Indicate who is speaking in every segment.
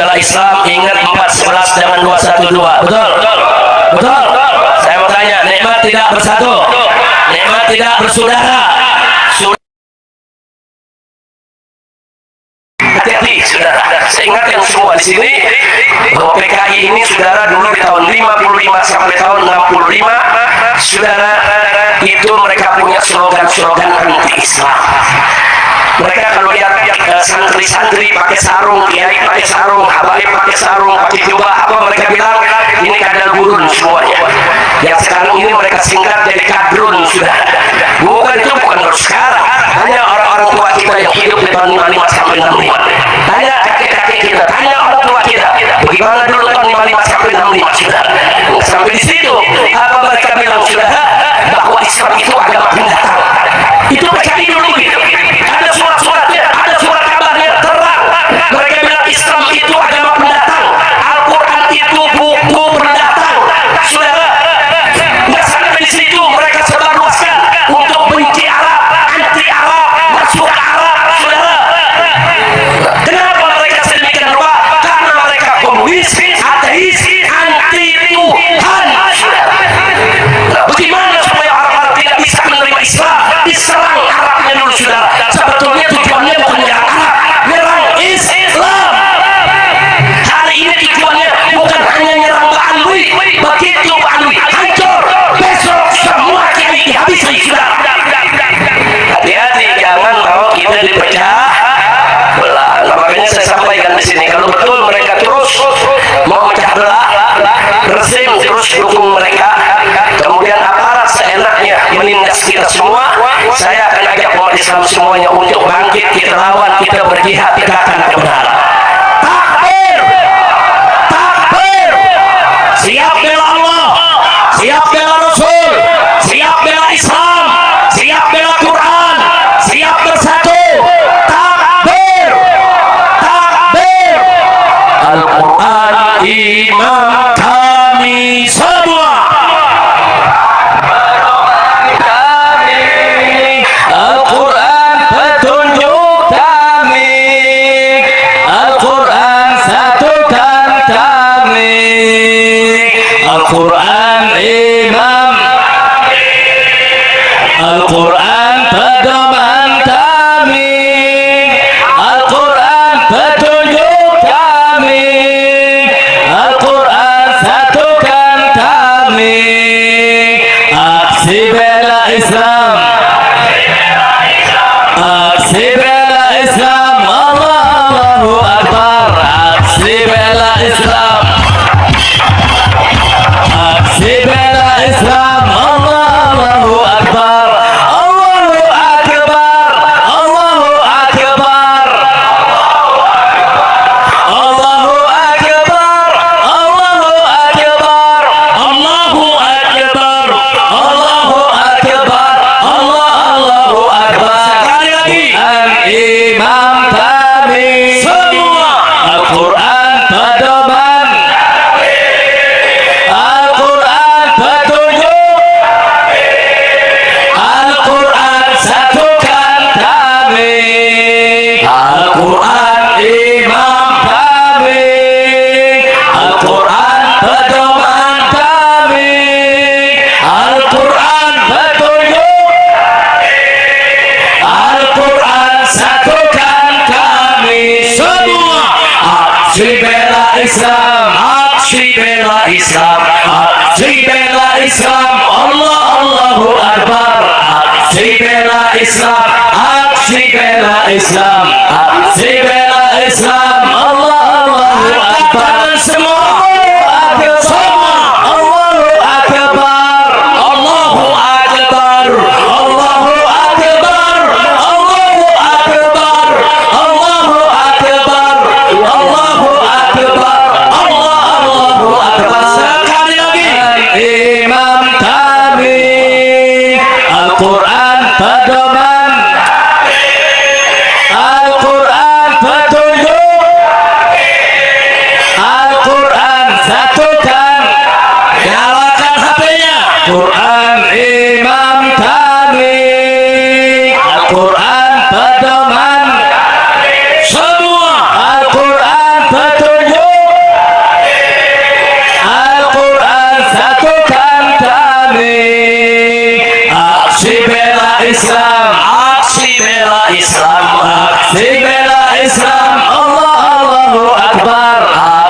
Speaker 1: bela Islam ingat 411 dengan 212. Betul? Betul? Saya mau tanya, nikmat tidak bersatu, nikmat tidak bersaudara. Hati-hati saudara, saya ingatkan semua di sini bahwa PKI ini saudara dulu di tahun 55 sampai tahun 65 saudara itu mereka punya slogan-slogan anti-Islam. Mereka kalau lihat santri-santri pakai sarung, kiai pakai sarung, habaib pakai sarung, pakai jubah, apa mereka bilang ini kadal gurun semuanya. Yang sekarang ini mereka singkat jadi kadrun sudah. Bukan, itu bukan baru sekarang. Hanya orang-orang tua kita yang hidup di tahun 55 sampai 65. Tanya kakek-kakek kita, tanya orang tua kita, bagaimana dulu tahun 55 sampai 65 sudah. Sampai di situ apa mereka bilang sudah bahwa Islam itu agama pendatang. Itu PKI dulu gitu. Ada surat-suratnya, ada surat kabarnya terang. Mereka bilang Islam itu agama pendatang. Al-Quran itu buku pendatang. Saudara, nggak sampai di situ mereka sebarluaskan untuk benci Arab, anti Arab, masuk Arab. Saudara, kenapa mereka sedemikian rupa? Karena mereka komunis, ateis, anti Tuhan. Bagaimana supaya orang-orang tidak bisa menerima Islam? Diserang Arabnya dulu saudara. Sebetulnya tujuannya bukan menyerang Arab, menyerang Islam. Hari ini tujuannya bukan hanya menyerang Pak Alwi. Begitu Pak Alwi hancur, besok semua kiai dihabisi saudara. Hati-hati, jangan mau kita dipecah belah. Nah, makanya saya sampaikan di sini, kalau betul mereka terus mau pecah belah, rezim terus dukung mereka, kemudian aparat seenaknya menindas kita semua, saya akan ajak umat Islam semuanya untuk bangkit, kita lawan, kita berjihad, tegakkan kebenaran. Takbir, takbir, siap bela Allah, siap bela Rasul, siap bela Islam, siap bela Quran, siap bersatu. Takbir, takbir. Al-Quran imam kami semua. Al-Quran petunjuk kami. Al-Quran satukan kami. Al-Quran imam. Al-Quran pedoman kami. Al-Quran petunjuk kami. Al-Quran satukan kami. Aksi bela Islam, aksi bela Islam, Allahu Akbar. Aksi bela Islam, aksi bela Islam, Allahu Akbar. Allahu Akbar, Allahu Akbar, Allahu Akbar, Allahu Akbar, Allahu Akbar, Allahu Akbar, Allahu Akbar. Sekali lagi, imam kami semua. Al-Quran pedoman, Al-Quran petunjuk, Al-Quran satukan kami. Al-Quran imam kami. Al-Quran pedoman kami. Al-Quran petunjuk, Al-Quran satukan kami semua. Aksi bela Islam, aksi bela Islam, aksi bela Islam, Allahu Akbar. Aksi bela Islam, aksi bela Islam, aksi bela Islam, Allahu Akbar. Semua Allahu Akbar, Allahu Akbar, Allahu Akbar, Allahu Akbar, Allahu Akbar, Allahu Akbar, Allahu Akbar. Sekali lagi, imam kami. Al-Quran pedoman, Al-Quran petunjuk, Al-Quran satukan. Nyalakan HP-nya. Quran imam kami. Al-Quran pedoman semua. Al-Quran petunjuk, Islam, aksi bela Islam, aksi bela Islam, Allah Allahu Akbar,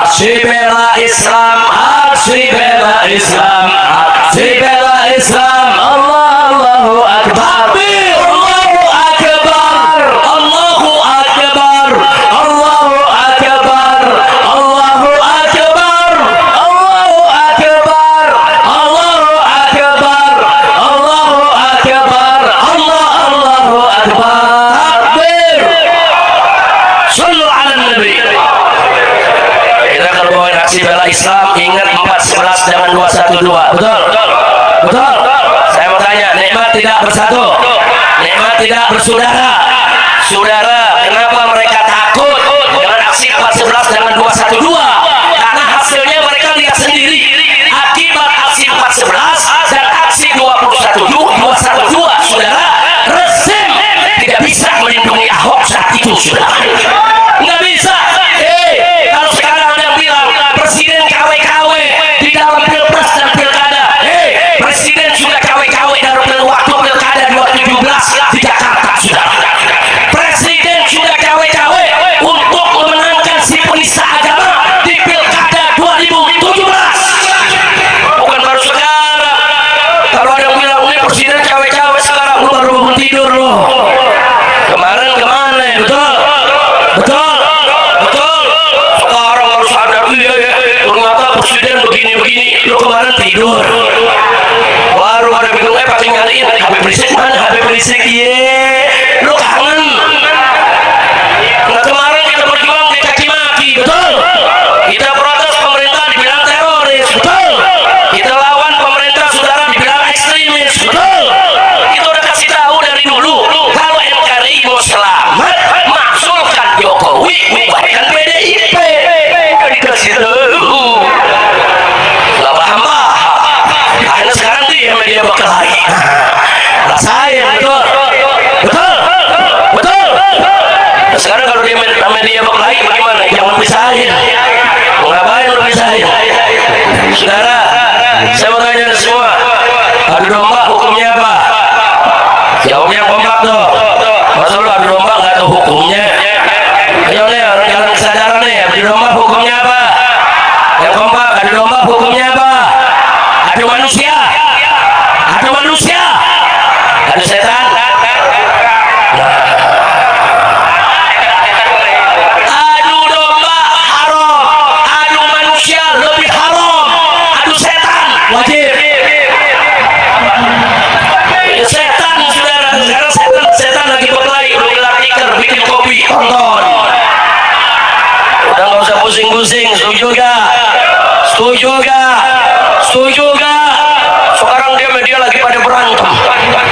Speaker 1: aksi bela Islam, aksi bela Islam, aksi bela Islam, Allah Allahu Akbar, Allahu Akbar, Allahu Akbar, Allahu Akbar, Allahu Akbar, Allahu Akbar, Allahu Akbar, Allahu Akbar, Allahu Akbar, takbir. Sallu ala Nabi. Kita kalau bawa aksi bela Islam ingat 411 dengan 212. Betul? Betul? Saya mau tanya, nikmat tidak bersatu, nikmat tidak bersaudara. Saudara, kenapa mereka takut dengan aksi 411 dengan 212? Karena hasilnya mereka lihat sendiri. Akibat aksi 411 dan aksi 212, saudara, rezim tidak bisa melindungi Ahok saat itu, saudara. Nggak bisa. Kalau sekarang ada yang bilang presiden KW-KW di dalam pilpres dan pilkada, presiden sudah KW-KW dari waktu pilkada 2017 di Jakarta, saudara. Presiden sudah KW-KW untuk memenangkan si penista agama di pilkada 2017. Bukan baru sekarang. Kalau ada yang bilang ini presiden KW-KW sekarang, lu baru bangun tidur lu. Kemarin kemana? Betul? Betul? Betul? Sekarang baru sadar, iya, ternyata presiden begini-begini. Lu kemarin tidur. Baru ada bingung, pakai nyariin HP berisik mana? HP berisik, lu kangen. Nah, kemarin kita berjuang di caci maki, betul? Kita protes pemerintah dibilang teroris, betul? Kita lawan pemerintah saudara dibilang ekstremis, betul? Kita udah kasih tahu dari dulu, kalau NKRI mau selamat, maksulkan Jokowi, bubarkan PDIP. Dikasih tahu, nggak paham-paham. Akhirnya sekarang dia media bakal lagi. Rasain, betul? Betul? Betul? Nah, sekarang kalau dia media bakal lagi bagaimana? Jangan pisahin. Ngapain lu pisahin? Saudara, saya mau tanya semua, adu domba hukumnya apa? Jawabnya kompak tuh. Masa lu adu domba nggak tahu hukumnya? Ayo nih, orang jalan kesadaran nih, adu domba hukumnya apa? Yang kompak, adu domba hukumnya apa? Adu manusia, adu manusia, adu setan. Adu domba haram, adu manusia lebih haram, adu setan wajib. Setan, saudara, sekarang setan lagi berkelahi, udah gelar tikar, bikin kopi, tonton. Udah nggak usah pusing-pusing, setuju gak? Setuju gak? Setuju gak? Sekarang dia lagi pada berantem,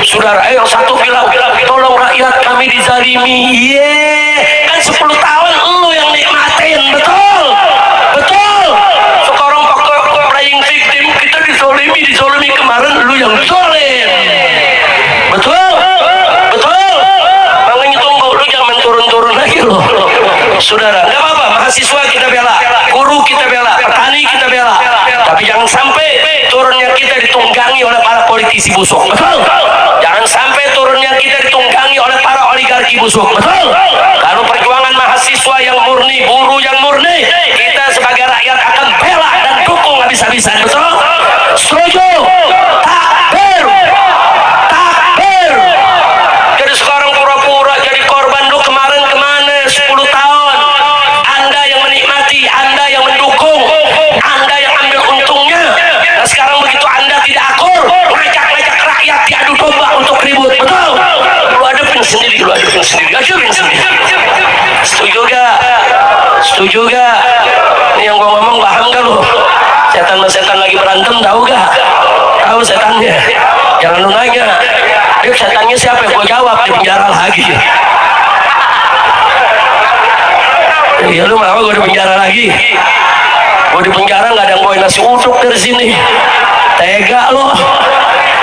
Speaker 1: saudara. Yang satu bilang, tolong rakyat kami dizalimi. Kan 10 tahun lu yang nikmatin, betul? Betul? Sekarang pakai playing victim, kita dizolimi kemarin lu yang zolim. Betul? Betul? Makanya tunggu, lu jangan turun-turun lagi lu. Saudara, nggak apa-apa, mahasiswa kita bela, guru kita bela, petani kita bela, tapi jangan sampai turunnya kita ditunggangi oleh para politisi busuk. Betul? Jangan sampai turunnya kita ditunggangi oleh para oligarki busuk. Betul? Kalau perjuangan mahasiswa yang murni, buruh yang murni, kita sebagai rakyat akan bela dan dukung habis-habisan. Betul? Setuju? Takbir! Takbir! Jadi sekarang pura-pura jadi korban. Lu kemarin kemana 10 tahun? Anda yang menikmati, Anda yang mendukung, Anda yang ambil untungnya. Nah, sekarang begitu Anda tidak akur, ngajak-ngajak rakyat diadu domba untuk ribut. Betul? Lu hadapin sendiri, ajurin sendiri. Setuju gak? Setuju gak? Ini yang gua ngomong paham gak lu? Setan lagi berantem, tahu gak? Tahu setannya? Jangan lu nanya, dia setannya siapa? Yang gua jawab, di penjara lagi. Ya lu mau gua di penjara lagi? Gua di penjara nggak ada yang bawain nasi uduk dari sini. Tega lo,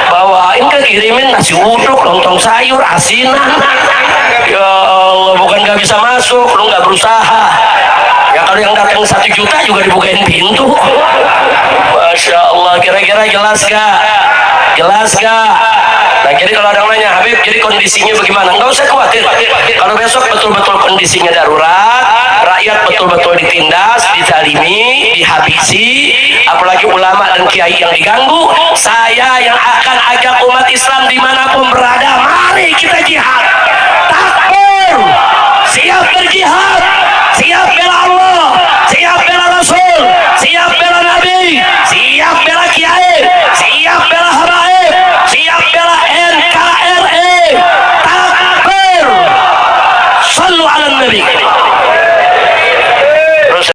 Speaker 1: bawain kan, kirimin nasi uduk, lontong sayur, asinan. Ya Allah, bukan nggak bisa masuk, lu nggak berusaha. Ya kalau yang datang 1 juta juga dibukain pintu. Masya Allah, kira-kira jelas gak? Jelas gak? Nah Jadi kalau ada yang nanya, Habib, jadi kondisinya bagaimana? Enggak usah khawatir. Kalau besok betul-betul kondisinya darurat, rakyat betul-betul ditindas, dizalimi, dihabisi, apalagi ulama dan kiai yang diganggu, saya yang akan ajak umat Islam dimanapun berada, mari kita jihad. Takbir, siap berjihad, siap bela Allah, siap bela Rasul, siap